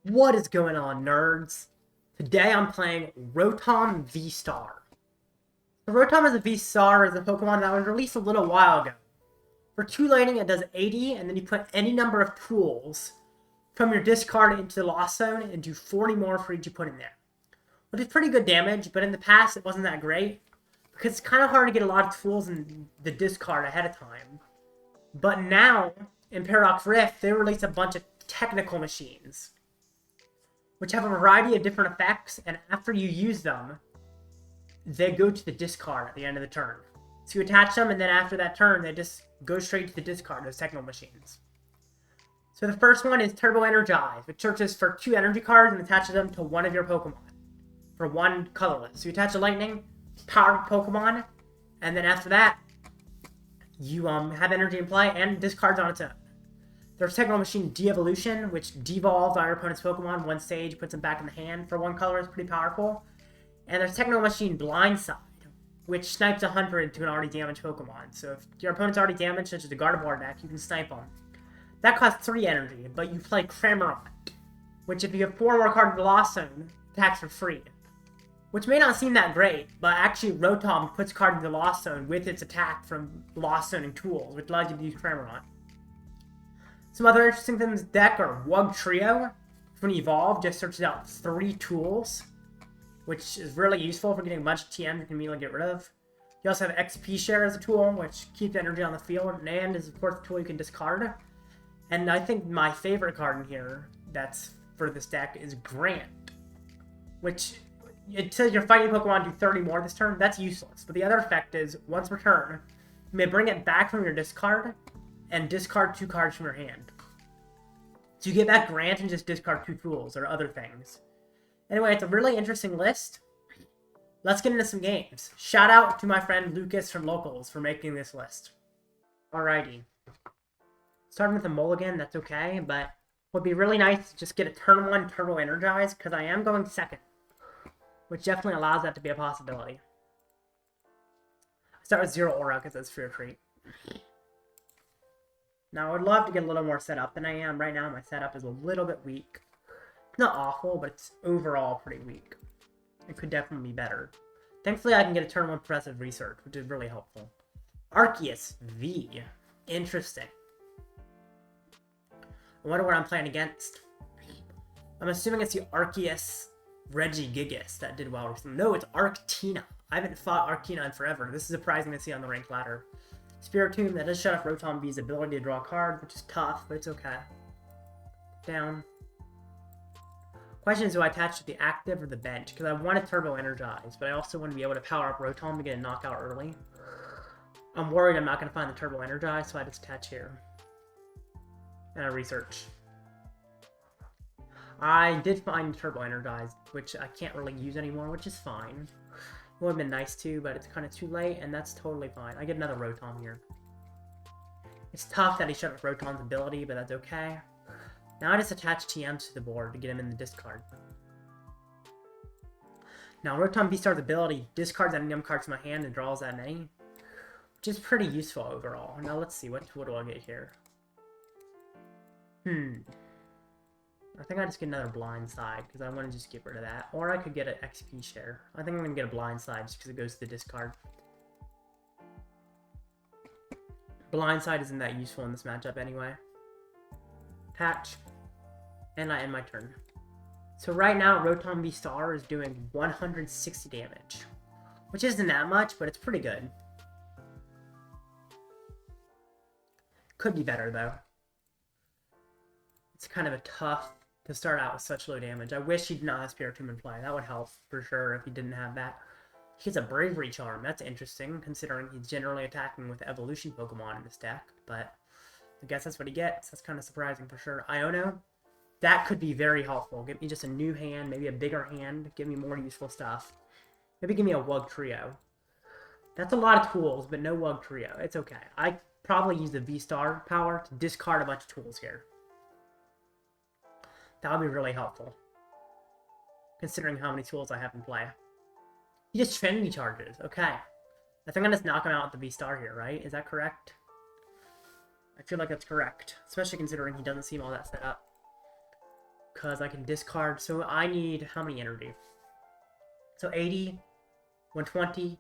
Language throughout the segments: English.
What is going on, nerds? Today I'm playing Rotom V Star. The Rotom as a V Star is a Pokemon that was released a little while ago. For 2 lighting, it does 80, and then you put any number of tools from your discard into the Lost Zone and do 40 more for each you put in there. Which is pretty good damage, but in the past it wasn't that great, because it's kind of hard to get a lot of tools in the discard ahead of time. But now, in Paradox Rift, they released a bunch of technical machines, which have a variety of different effects, and after you use them, they go to the discard at the end of the turn. So you attach them, and then after that turn, they just go straight to the discard, those technical machines. So the first one is Turbo Energize, which searches for 2 energy cards and attaches them to one of your Pokemon for 1 colorless. So you attach a Lightning, power Pokemon, and then after that, you have energy in play and discards on its own. There's Technical Machine Devolution, which devolves on your opponent's Pokemon 1 stage, puts them back in the hand for 1 color. It's pretty powerful. And there's Technical Machine Blindside, which snipes 100 to an already damaged Pokemon. So if your opponent's already damaged, such as the Gardevoir deck, you can snipe them. That costs 3 energy, but you play Cramorant, which if you have 4 more cards in the Lost Zone, attacks for free. Which may not seem that great, but actually Rotom puts cards in the Lost Zone with its attack from Lost Zoning tools, which allows you to use Cramorant. Some other interesting things in this deck are Wugtrio. When you evolve, just searches out 3 tools, which is really useful for getting a bunch of TMs you can immediately get rid of. You also have XP Share as a tool, which keeps energy on the field, and is of course a tool you can discard. And I think my favorite card in here that's for this deck is Grant, which it says your fighting Pokemon do 30 more this turn. That's useless. But the other effect is, once per turn, you may bring it back from your discard and discard 2 cards from your hand. So you get back Grant and just discard 2 tools or other things. Anyway, it's a really interesting list. Let's get into some games. Shout out to my friend Lucas from Locals for making this list. Alrighty. Starting with a mulligan, that's okay, but would be really nice to just get a turn 1 Turbo Energize, because I am going second, which definitely allows that to be a possibility. I start with Zeraora because it's Fear Treat. Now, I would love to get a little more set up than I am. Right now, my setup is a little bit weak. It's not awful, but it's overall pretty weak. It could definitely be better. Thankfully, I can get a turn 1 Progressive Research, which is really helpful. Arceus V. Interesting. I wonder what I'm playing against. I'm assuming it's the Arceus Regigigas that did well recently. No, it's Arctina. I haven't fought Arctina in forever. This is surprising to see on the rank ladder. Spiritomb, that does shut off Rotom V's ability to draw a card, which is tough, but it's okay. Down. Question is, do I attach to the active or the bench? Because I want to Turbo Energize, but I also want to be able to power up Rotom to get a knockout early. I'm worried I'm not going to find the Turbo Energize, so I just attach here. And I research. I did find Turbo Energize, which I can't really use anymore, which is fine. It would have been nice to, but it's kind of too late, and that's totally fine. I get another Rotom here. It's tough that he shut off Rotom's ability, but that's okay. Now I just attach TMs to the board to get him in the discard. Now Rotom V-Star's ability discards any number cards from my hand and draws that many, which is pretty useful overall. Now let's see, what tool do I get here? I think I just get another Blindside, because I want to just get rid of that. Or I could get an XP Share. I think I'm going to get a Blindside just because it goes to the discard. Blindside isn't that useful in this matchup anyway. Attach. And I end my turn. So right now, Rotom V Star is doing 160 damage. Which isn't that much, but it's pretty good. Could be better, though. It's kind of a tough to start out with such low damage. I wish he did not have Spiritomb in play. That would help for sure if he didn't have that. He has a Bravery Charm. That's interesting, considering he's generally attacking with Evolution Pokemon in this deck. But I guess that's what he gets. That's kind of surprising for sure. Iono, that could be very helpful. Give me just a new hand, maybe a bigger hand. Give me more useful stuff. Maybe give me a Wugtrio. That's a lot of tools, but no Wugtrio. It's okay. I probably use the V-Star power to discard a bunch of tools here. That would be really helpful, considering how many tools I have in play. He just Trinity charges. Okay. I think I'm just knock him out with the V-Star here, right? Is that correct? I feel like that's correct, especially considering he doesn't seem all that set up. because I can discard. So I need how many energy? So 80, 120,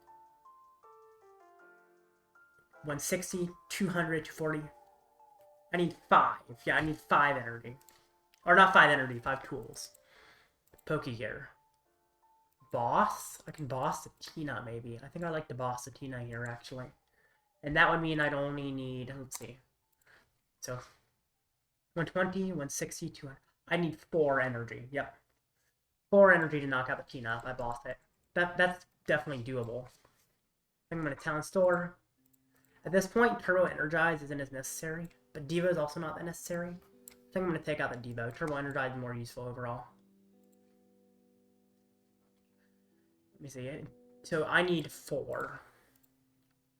160, 200, 240. I need 5. Yeah, I need 5 energy. Or not 5 energy, 5 tools. Pokégear. Boss? I can boss the Tina, maybe. I think I like to boss the Tina here, actually. And that would mean I'd only need, let's see. So, 120, 160, 200. I need 4 energy. Yep. 4 energy to knock out the Tina if I boss it. That's definitely doable. I think I'm going to Town Store. At this point, Turbo Energize isn't as necessary. But Devo is also not that necessary. I think I'm going to take out the Devo. Turbo Energize is more useful overall. Let me see it. So I need 4.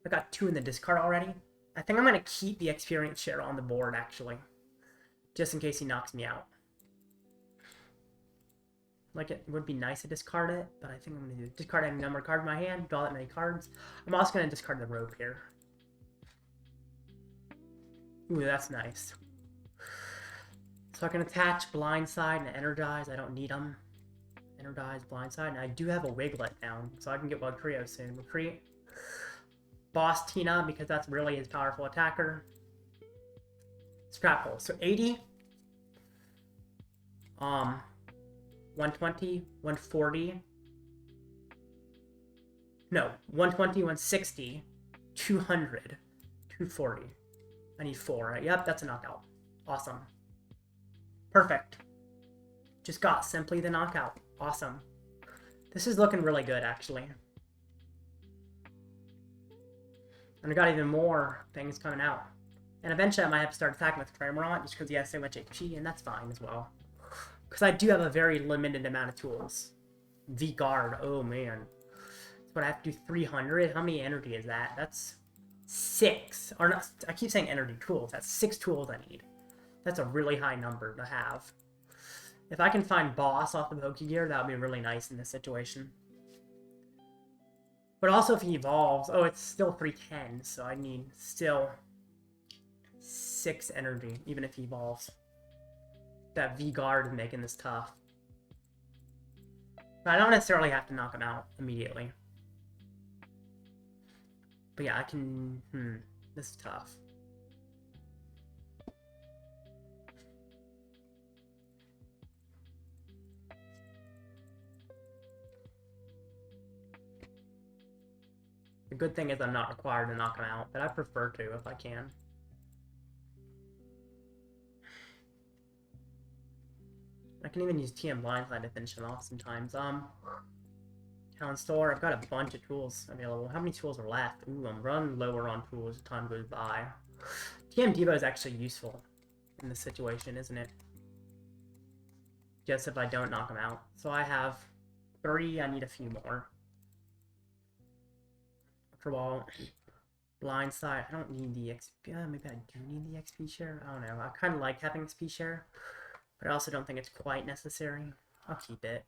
I got 2 in the discard already. I think I'm going to keep the experience share on the board, actually. Just in case he knocks me out. Like, it would be nice to discard it, but I think I'm going to discard any number of cards in my hand, draw that many cards. I'm also going to discard the rope here. Ooh, that's nice. So I can attach Blindside and Energize. I don't need them. Energize, Blindside. And I do have a Wiglett now, so I can get Wugtrio soon. Retreat. Boss Tina, because that's really his powerful attacker. Scrap Hole. So 80. 120, 140. No, 120, 160, 200, 240. I need 4, right? Yep, that's a knockout. Awesome. Perfect. Just got simply the knockout. Awesome. This is looking really good, actually. And I got even more things coming out. And eventually I might have to start attacking with Cramorant just because he has so much HP, and that's fine as well. Because I do have a very limited amount of tools. V-Guard, oh man. But I have to do 300. How many energy is that? That's 6. Or not, I keep saying energy tools. That's 6 tools I need. That's a really high number to have. If I can find Boss off the Pokégear, that would be really nice in this situation. But also if he evolves... Oh, it's still 310, so I need still 6 energy, even if he evolves. That V-Guard is making this tough. But I don't necessarily have to knock him out immediately. But yeah, I can... This is tough. The good thing is I'm not required to knock him out, but I prefer to if I can. I can even use TM Blindside to finish him off sometimes. Town Store, I've got a bunch of tools available. How many tools are left? Ooh, I'm running lower on tools as time goes by. TM Devo is actually useful in this situation, isn't it? Just if I don't knock him out. So I have 3, I need a few more. Ultra Ball, Blindside, I don't need the XP, maybe I do need the XP share? I don't know, I kind of like having XP share. But I also don't think it's quite necessary. I'll keep it.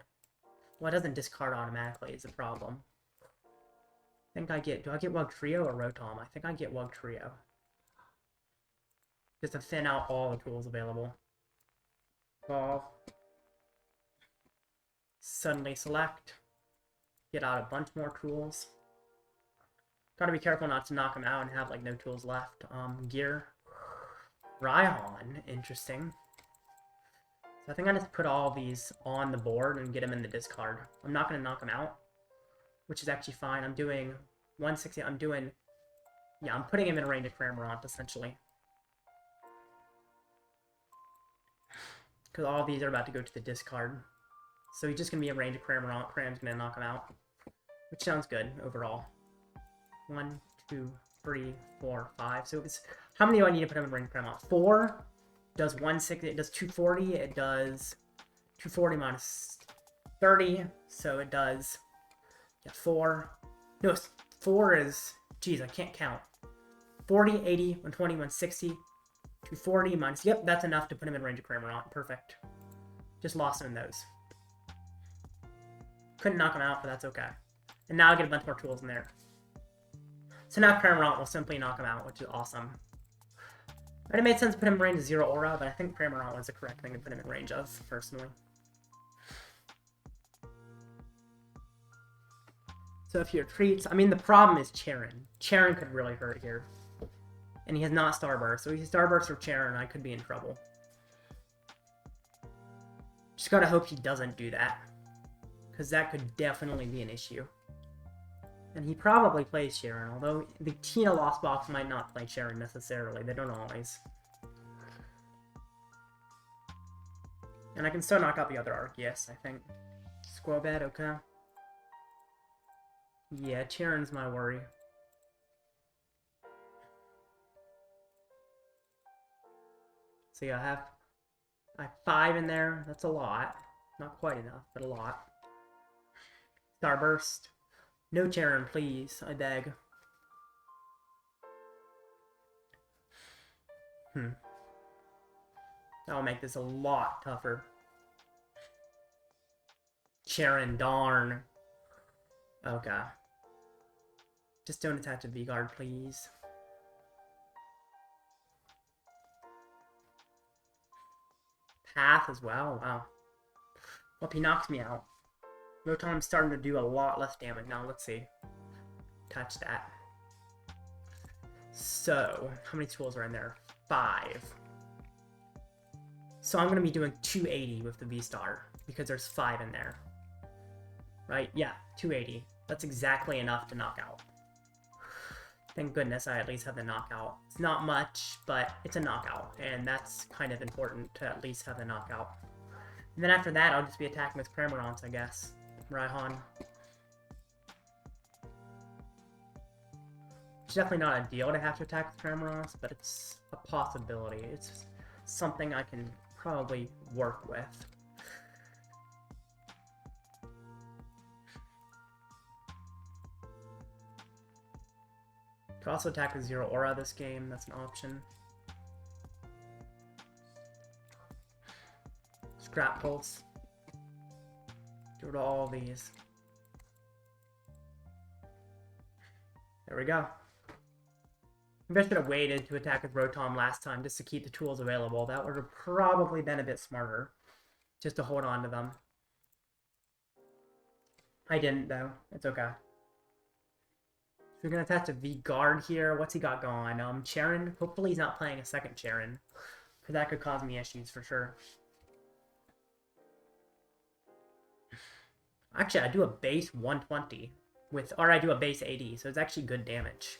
Well, it doesn't discard automatically is the problem. I think I get... Do I get Wugtrio or Rotom? I think I get Wugtrio. Just to thin out all the tools available. Ball. Suddenly select. Get out a bunch more tools. Gotta be careful not to knock them out and have, like, no tools left. Gear. Raihan. Interesting. So I think I just put all these on the board and get them in the discard. I'm not going to knock them out, which is actually fine. I'm doing 160. I'm putting him in range of Cramorant, essentially. Because all these are about to go to the discard. So he's just going to be in range of Cramorant. Cram's going to knock him out, which sounds good overall. 1, 2, 3, 4, 5. So it's, how many do I need to put him in range of Cramorant? 4. Does 160, it does 240, it does 240 minus 30, so it does, 4, no, 4 is, geez, I can't count, 40, 80, 120, 160, 240 minus, yep, that's enough to put him in range of Cramorant, perfect, just lost him in those, couldn't knock him out, but that's okay, and now I get a bunch more tools in there, so now Cramorant will simply knock him out, which is awesome. Might have made sense to put him in range of Zeraora, but I think Cramorant was the correct thing to put him in range of, personally. So if he retreats, I mean, the problem is Charon. Charon could really hurt here. And he has not Starburst, so if he Starburst or Charon, I could be in trouble. Just gotta hope he doesn't do that. Because that could definitely be an issue. And he probably plays Charon, although the Tina Lost Box might not play Charon necessarily. They don't always. And I can still knock out the other Arceus, I think. Squabed, okay. Yeah, Charon's my worry. So yeah, I have 5 in there. That's a lot. Not quite enough, but a lot. Starburst. No Charon, please. I beg. That'll make this a lot tougher. Charon, darn. Okay. Just don't attach a V-Guard, please. Path as well, wow. Well, he knocks me out. Rotom's starting to do a lot less damage now. Let's see. Touch that. So, how many tools are in there? 5. So I'm going to be doing 280 with the V-Star, because there's 5 in there. Right? Yeah, 280. That's exactly enough to knock out. Thank goodness I at least have the knockout. It's not much, but it's a knockout, and that's kind of important to at least have the knockout. And then after that, I'll just be attacking with Cramorants, I guess. Raihan. It's definitely not ideal to have to attack with Cramorants, but it's a possibility. It's something I can probably work with. Could also attack with Zeraora this game, that's an option. Scrap Pulse. Get rid of all these. There we go. Maybe I should have waited to attack with Rotom last time just to keep the tools available. That would have probably been a bit smarter. Just to hold on to them. I didn't though. It's okay. We're gonna attach a V-Guard here. What's he got going? Charon? Hopefully he's not playing a second Charon. Because that could cause me issues for sure. Actually, I do a base 120 with, or I do a base 80, so it's actually good damage.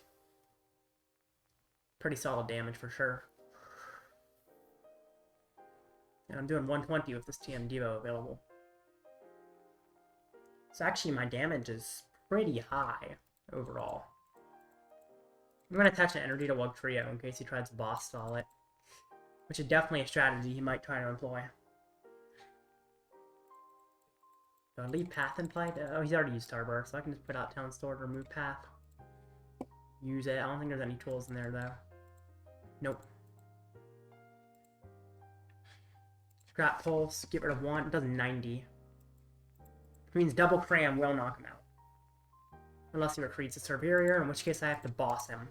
Pretty solid damage for sure. And I'm doing 120 with this TM Devo available. So actually my damage is pretty high overall. I'm going to attach an energy to Wugtrio in case he tries to boss stall it. Which is definitely a strategy he might try to employ. Do I leave Path in play? Oh, he's already used Starburst, so I can just put out Town Store to remove Path. Use it. I don't think there's any tools in there, though. Nope. Scrap Pulse, get rid of 1. It does 90. Which means double Cram will knock him out. Unless he retreats to Serperior, in which case I have to boss him.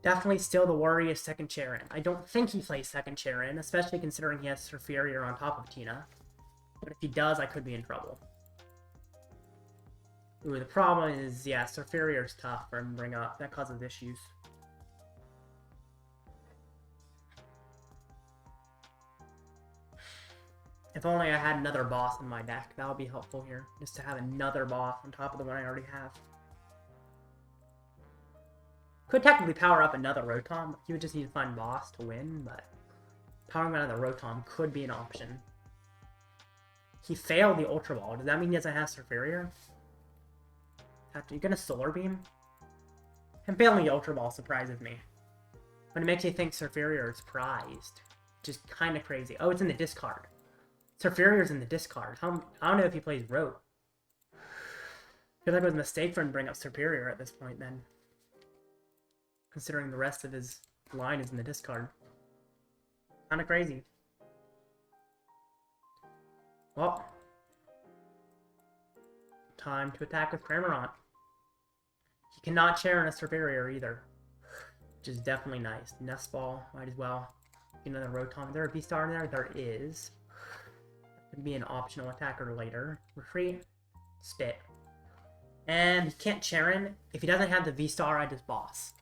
Definitely still the worry is second Charon. I don't think he plays second Charon, especially considering he has Serperior on top of Tina. But if he does, I could be in trouble. Ooh, the problem is, yeah, Serperior's tough for him to bring up. That causes issues. If only I had another boss in my deck, that would be helpful here. Just to have another boss on top of the one I already have. Could technically power up another Rotom. You would just need to find boss to win, but powering another Rotom could be an option. He failed the Ultra Ball. Does that mean he doesn't have Serperior? You're gonna Solar Beam? Him failing the Ultra Ball surprises me. But it makes me think Serperior is prized. Just kind of crazy. Oh, it's in the discard. Serperior's in the discard. I don't know if he plays Rote. I feel like it was a mistake for him to bring up Serperior at this point then. Considering the rest of his line is in the discard. Kinda crazy. Well. Time to attack with Cramorant. He cannot Charon a Serperior either. which is definitely nice. Nest Ball, might as well. Another Rotom. Is there a V-Star in there? There is. Could be an optional attacker later. Retreat. Spit. And he can't Charen. If he doesn't have the V-Star, I just boss.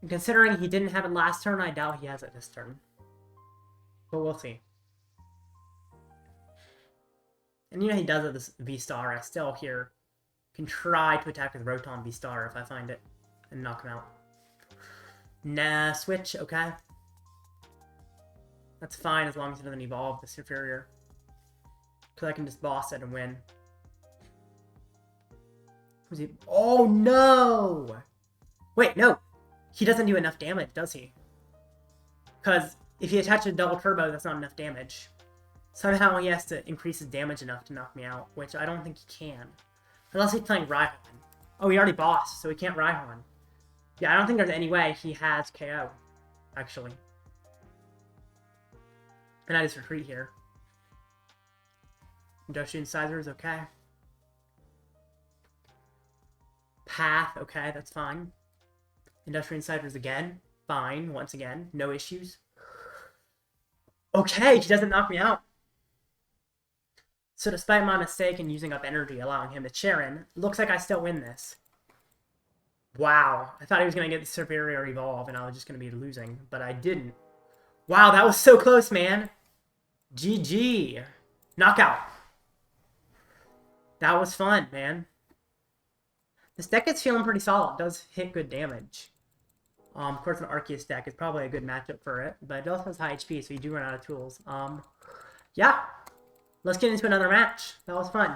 And considering he didn't have it last turn, I doubt he has it this turn. But we'll see. And you know he does it this V-Star. I still here can try to attack with Rotom V-Star if I find it. And knock him out. Nah, switch, okay. That's fine as long as it doesn't evolve the superior. Because I can just boss it and win. Who's he? Oh no! Wait, no! He doesn't do enough damage, does he? Because if he attaches a double turbo, that's not enough damage. Somehow he has to increase his damage enough to knock me out, which I don't think he can. Unless he's playing Raihan. Oh, he already bossed, so he can't Raihan. Yeah, I don't think there's any way he has KO, actually. And I just retreat here. Industrial Incisor is okay. Path, okay, that's fine. Industrial Incisors again, fine, once again, no issues. Okay, he doesn't knock me out. So despite my mistake in using up energy, allowing him to Charen, looks like I still win this. Wow, I thought he was going to get the Superior Evolve and I was just going to be losing, but I didn't. Wow, that was so close, man. GG. Knockout. That was fun, man. This deck is feeling pretty solid. It does hit good damage. Of course, an Arceus deck is probably a good matchup for it, but it also has high HP, so you do run out of tools. Yeah. Let's get into another match. That was fun.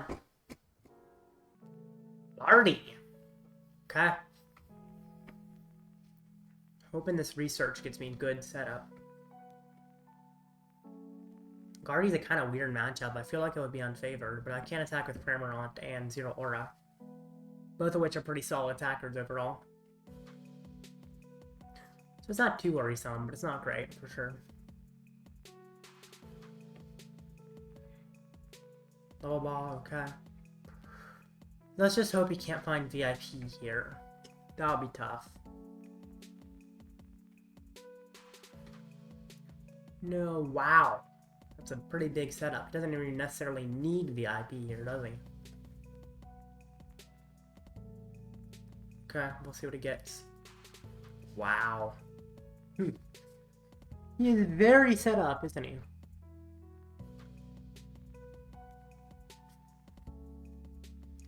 Lardy. Okay. Hoping this research gets me good setup. Guardy's a kind of weird matchup. I feel like it would be unfavored, but I can't attack with Cramorant and Zeraora. Both of which are pretty solid attackers overall. So it's not too worrisome, but it's not great, for sure. Double ball, okay. Let's just hope he can't find VIP here. That'll be tough. No, wow. That's a pretty big setup. Doesn't even necessarily need VIP here, does he? Okay, we'll see what he gets. Wow. He is very set up, isn't he?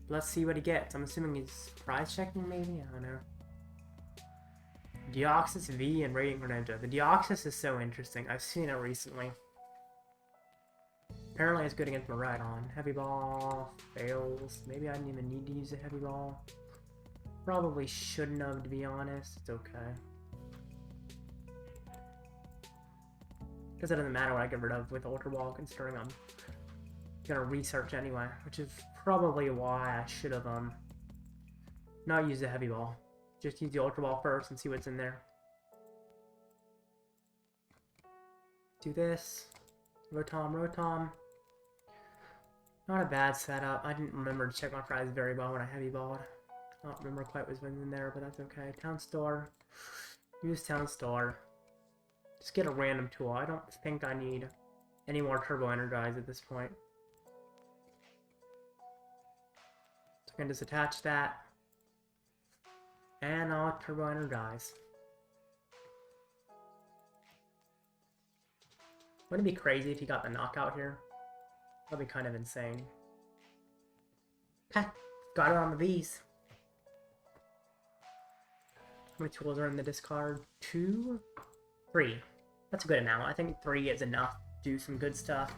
Let's see what he gets. I'm assuming he's prize checking, maybe? I don't know. Deoxys V and Radiant Greninja. The Deoxys is so interesting. I've seen it recently. Apparently it's good against Miraidon. Heavy Ball fails. Maybe I didn't even need to use a Heavy Ball. Probably shouldn't have, to be honest. It's okay. Because it doesn't matter what I get rid of with Ultra Ball, considering I'm gonna research anyway, which is probably why I should have not used the Heavy Ball. Just use the Ultra Ball first and see what's in there. Do this. Rotom. Not a bad setup. I didn't remember to check my prize very well when I Heavy Balled. I don't remember quite what's in there, but that's okay. Town Store. Use Town Store. Just get a random tool. I don't think I need any more Turbo Energize at this point. So I can just attach that. And I'll Turbo Energize. Wouldn't it be crazy if he got the knockout here? That'd be kind of insane. Ha! Got it on the V's. How many tools are in the discard? 2? 3. That's a good amount. I think 3 is enough to do some good stuff.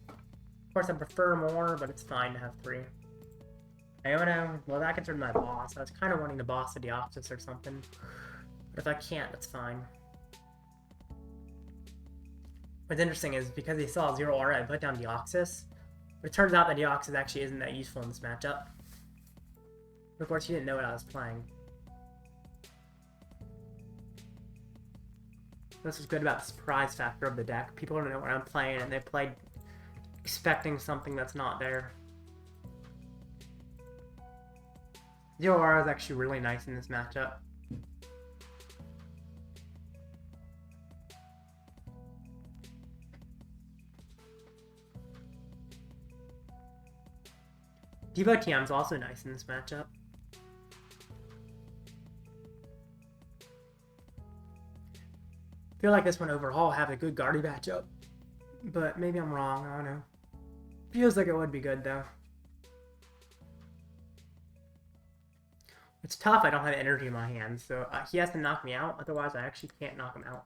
Of course, I prefer more, but it's fine to have 3. Iono, well, that considered my boss. I was kind of wanting to boss the Deoxys or something. But if I can't, that's fine. What's interesting is, because he saw Zeraora, I put down Deoxys. But it turns out that Deoxys actually isn't that useful in this matchup. But of course, he didn't know what I was playing. This is good about the surprise factor of the deck. People don't know what I'm playing, and they played expecting something that's not there. Zeraora is actually really nice in this matchup. Devo is also nice in this matchup. I feel like this one overall have a good Guardy matchup, but maybe I'm wrong. I don't know. Feels like it would be good though. It's tough. I don't have energy in my hands, so he has to knock me out. Otherwise, I actually can't knock him out,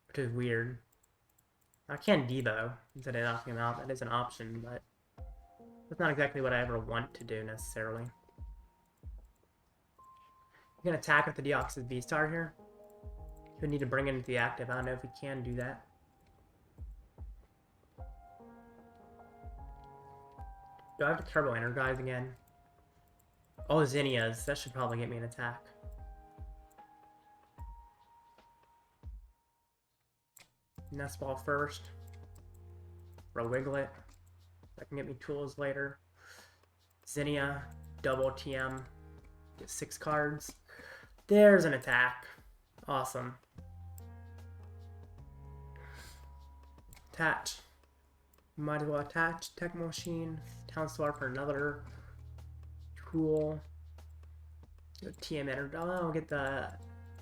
which is weird. I can Devo instead of knocking him out. That is an option, but that's not exactly what I ever want to do necessarily. I'm gonna attack with the Deoxys V-Star here. He'll need to bring it into the active. I don't know if he can do that. Do I have to Turbo Energize again? Oh, Zinnias. That should probably get me an attack. Nest Ball first. Throw Wiglett. That can get me tools later. Zinnia. Double TM. Get 6 cards. There's an attack. Awesome. Attach. Might as well attach. Tech Machine. Town Store for another tool. TM Energy. Oh, I'll get the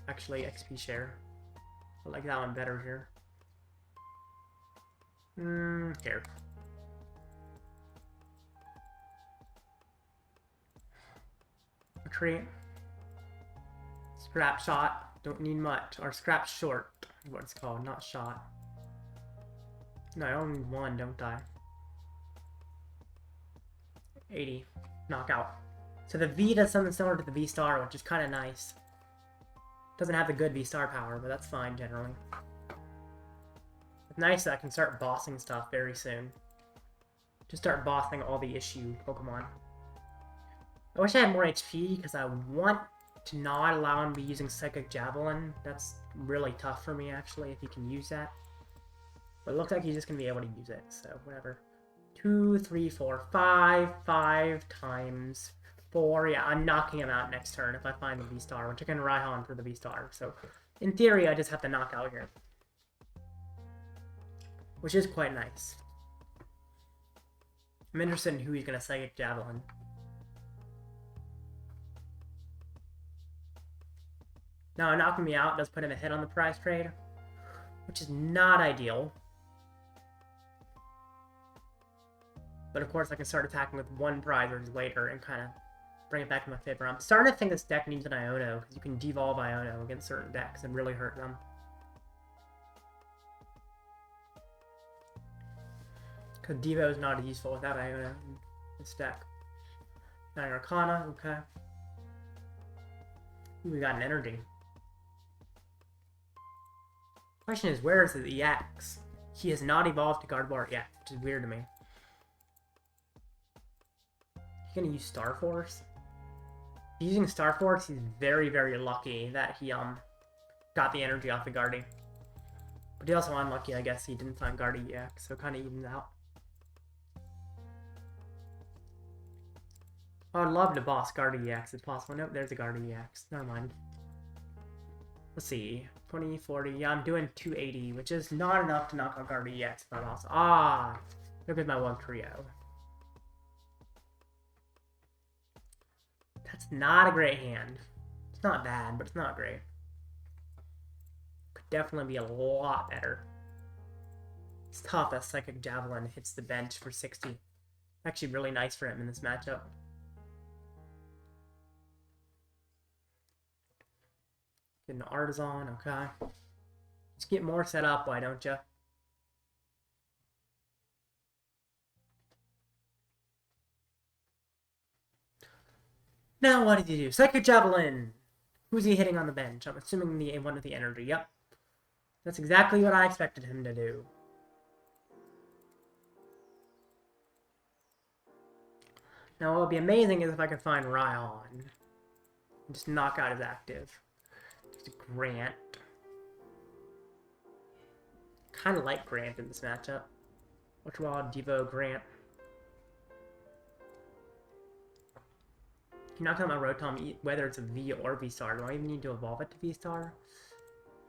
actually XP share. I like that one better here. Here. Retreat. Scrap shot. Don't need much. Or scrap short is what it's called, not shot. No, I only need one, don't I? 80. Knockout. So the V does something similar to the V-Star, which is kind of nice. Doesn't have the good V-Star power, but that's fine generally. It's nice that I can start bossing stuff very soon. Just start bossing all the issue Pokemon. I wish I had more HP, because I want to not allow him to be using Psychic Javelin. That's really tough for me, actually, if he can use that. But it looks like he's just going to be able to use it, so whatever. 2, 3, 4, 5. 5 times 4. Yeah, I'm knocking him out next turn if I find the V-Star, which I can Raihan for the V-Star. So, in theory, I just have to knock out here. Which is quite nice. I'm interested in who he's going to Psychic Javelin. Now, knocking me out does put him a hit on the prize trade, which is not ideal. But of course, I can start attacking with one prize later and kind of bring it back in my favor. I'm starting to think this deck needs an Iono, because you can devolve Iono against certain decks and really hurt them. Because Devo is not useful without Iono in this deck. 9 Arcana, okay. Ooh, we got an Energy. Question is, where is the EX? He has not evolved to Gardevoir yet, which is weird to me. He's gonna use Star Force. If he's using Star Force, he's very, very lucky that he got the energy off the Guardy. But he's also unlucky, I guess, he didn't find Guardy EX, so kind of evens out. I'd love to boss Guardy EX if possible. Nope, there's a Guardy EX. Never mind. Let's see. 20, 40. Yeah, I'm doing 280, which is not enough to knock out Guardy EX. But also, there goes my Wugtrio. That's not a great hand. It's not bad, but it's not great. Could definitely be a lot better. It's tough that Psychic Javelin hits the bench for 60. Actually really nice for him in this matchup. Get an Artisan, okay. Just get more set up, why don't you? Now what did he do? Psychic Javelin! Who's he hitting on the bench? I'm assuming the one with the energy. Yep. That's exactly what I expected him to do. Now what would be amazing is if I could find Raihan. And just knock out his active. Grant. Kind of like Grant in this matchup. Ultra Ball, Devo, Grant. Can you knock out my Rotom, whether it's a V or V-Star? Do I even need to evolve it to V-Star?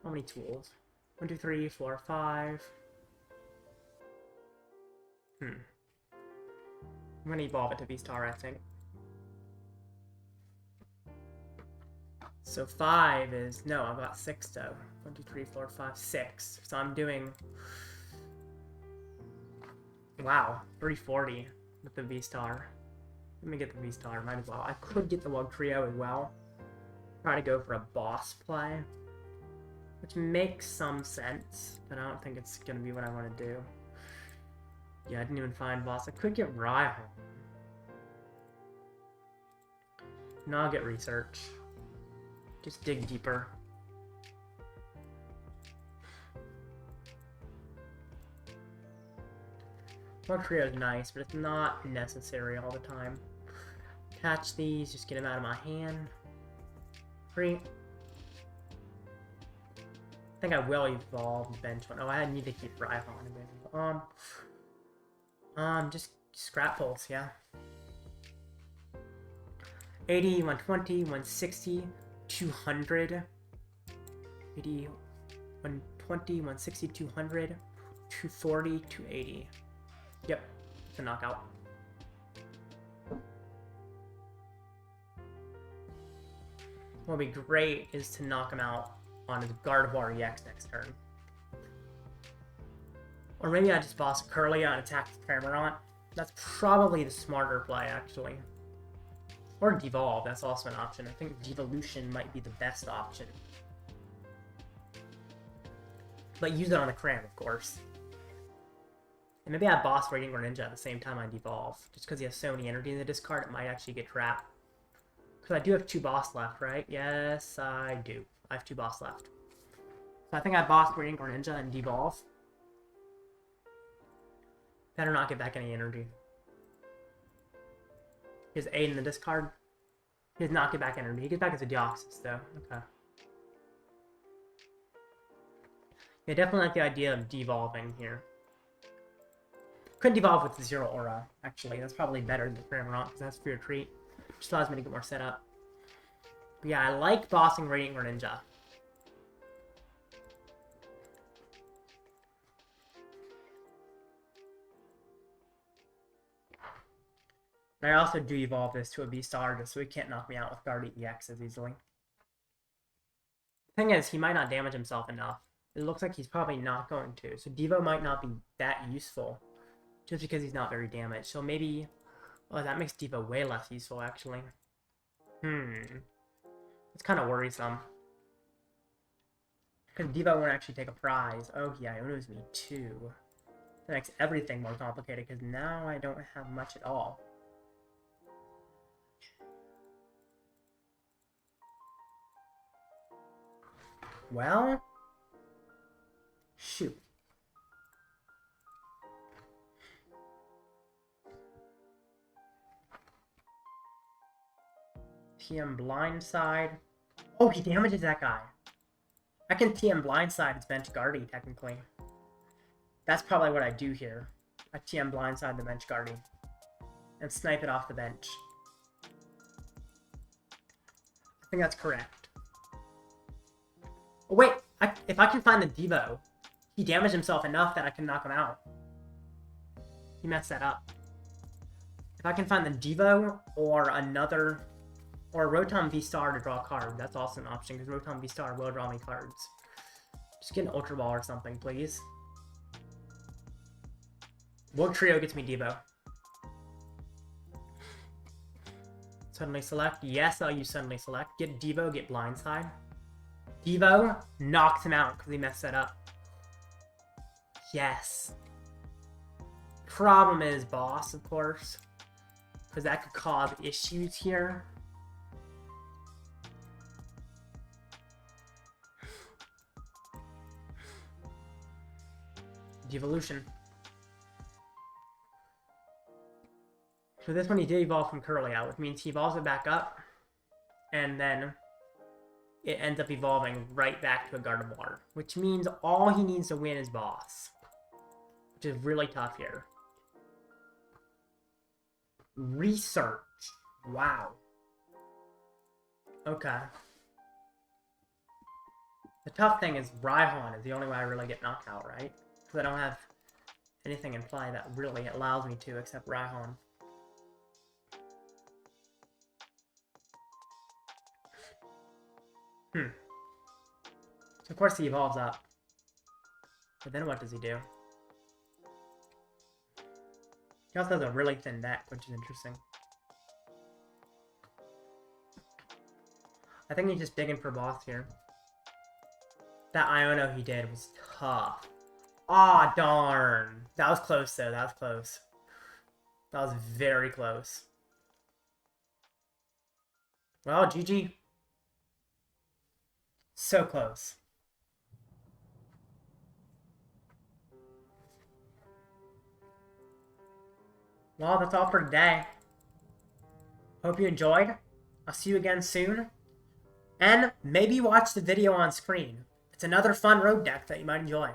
How many tools? 1, 2, 3, 4, 5. I'm gonna evolve it to V-Star, I think. So 5 is... No, I've got 6 though. 1, 2, 3, 4, 5, 6. So I'm doing... Wow, 340 with the V-Star. Let me get the V-Star, might as well. I could get the Wugtrio as well. Try to go for a boss play. Which makes some sense, but I don't think it's gonna be what I want to do. Yeah, I didn't even find boss. I could get Raihan. No, I'll get research. Just dig deeper. Wugtrio is nice, but it's not necessary all the time. Catch these, just get them out of my hand. Free. I think I will evolve the bench one. Oh, I need to keep Raihan available. Just scrap pulse, yeah. 80, 120, 160, 200. 80, 120, 160, 200, 240, 280. Yep, it's a knockout. What would be great is to knock him out on his Gardevoir EX next turn. Or maybe I just boss Curlia and attack the Cramorant. That's probably the smarter play, actually. Or Devolve, that's also an option. I think Devolution might be the best option. But use it on the Cram, of course. And maybe I boss Radiant Greninja at the same time I Devolve. Just because he has so many energy in the discard, it might actually get trapped. Because I do have 2 boss left, right? Yes, I do. I have 2 boss left. So I think I boss Radiant Greninja and Devolve. Better not get back any energy. He has 8 in the discard. He does not get back energy. He gets back as a Deoxys, though. Okay. Yeah, definitely like the idea of devolving here. Could devolve with 0 Aura, actually. That's probably better than Cramorant, because that's for your treat. Just allows me to get more setup. But yeah, I like bossing Radiant Greninja. And I also do evolve this to a V-Star just so he can't knock me out with Guardian EX as easily. Thing is, he might not damage himself enough. It looks like he's probably not going to. So Devo might not be that useful just because he's not very damaged. So maybe... Oh, that makes Devo way less useful, actually. It's kind of worrisome. Because Devo won't actually take a prize. Oh, yeah, it owes me 2. That makes everything more complicated, because now I don't have much at all. Well... Shoot. TM Blindside. Oh, he damages that guy. I can TM Blindside his bench Guardy, technically. That's probably what I do here. I TM Blindside the bench Guardy. And snipe it off the bench. I think that's correct. Oh, wait! If I can find the Devo, he damaged himself enough that I can knock him out. He messed that up. If I can find the Devo or another... Or Rotom V-Star to draw a card. That's also an option, because Rotom V-Star will draw me cards. Just get an Ultra Ball or something, please. Wugtrio gets me Devo. Suddenly select. Yes, I'll use suddenly select. Get Devo, get Blindside. Devo knocks him out because he messed that up. Yes. Problem is boss, of course. Because that could cause issues here. Devolution. So this one he did evolve from Curlia, which means he evolves it back up, and then it ends up evolving right back to a Gardevoir, which means all he needs to win is boss, which is really tough here. Research. Wow. Okay. The tough thing is Raihan is the only way I really get knocked out, right? Because I don't have anything in play that really allows me to, except Raihan. So of course he evolves up. But then what does he do? He also has a really thin neck, which is interesting. I think he's just digging for boss here. That Iono he did was tough. Aw, darn. That was close, though. That was close. That was very close. Well, GG. So close. Well, that's all for today. Hope you enjoyed. I'll see you again soon. And maybe watch the video on screen. It's another fun road deck that you might enjoy.